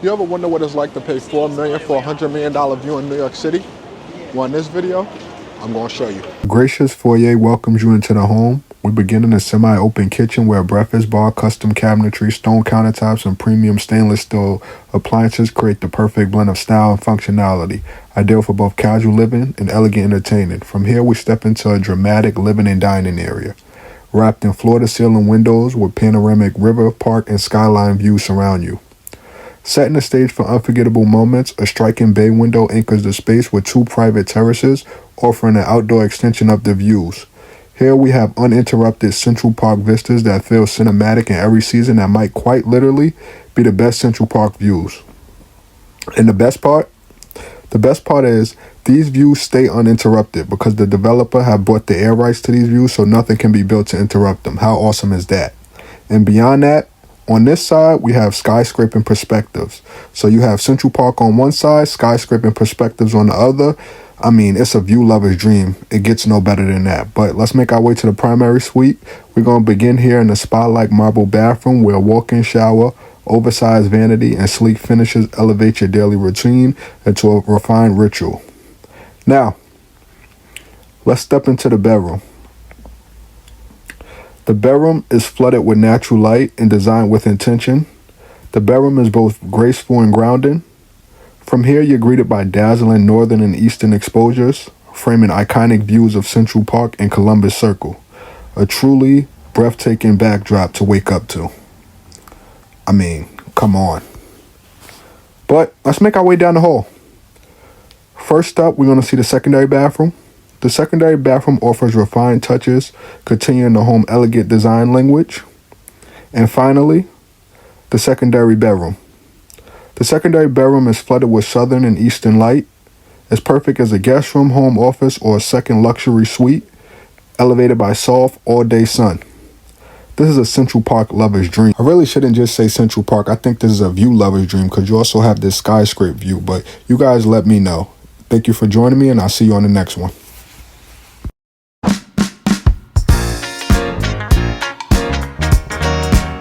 You ever wonder what it's like to pay $4 million for a $100 million view in New York City? Well, in this video, I'm going to show you. Gracious foyer welcomes you into the home. We begin in a semi-open kitchen where a breakfast bar, custom cabinetry, stone countertops, and premium stainless steel appliances create the perfect blend of style and functionality, ideal for both casual living and elegant entertaining. From here, we step into a dramatic living and dining area, wrapped in floor-to-ceiling windows with panoramic river, park, and skyline views surround you. Setting the stage for unforgettable moments, a striking bay window anchors the space with two private terraces, offering an outdoor extension of the views. Here we have uninterrupted Central Park vistas that feel cinematic in every season that might quite literally be the best Central Park views. And the best part is these views stay uninterrupted because the developer have bought the air rights to these views, so nothing can be built to interrupt them. How awesome is that? And beyond that, on this side, we have skyscraping perspectives. So you have Central Park on one side, skyscraping perspectives on the other. I mean, it's a view lover's dream. It gets no better than that. But let's make our way to the primary suite. We're going to begin here in the spa-like marble bathroom where a walk-in shower, oversized vanity, and sleek finishes elevate your daily routine into a refined ritual. Now, let's step into the bedroom. The bedroom is flooded with natural light and designed with intention. The bedroom is both graceful and grounding. From here, you're greeted by dazzling northern and eastern exposures, framing iconic views of Central Park and Columbus Circle. A truly breathtaking backdrop to wake up to. I mean, come on. But let's make our way down the hall. First up, we're going to see the secondary bathroom. The secondary bathroom offers refined touches, continuing the home elegant design language. And finally, the secondary bedroom. The secondary bedroom is flooded with southern and eastern light. It's perfect as a guest room, home office, or a second luxury suite, elevated by soft, all-day sun. This is a Central Park lover's dream. I really shouldn't just say Central Park. I think this is a view lover's dream because you also have this skyscraper view, but you guys let me know. Thank you for joining me, and I'll see you on the next one.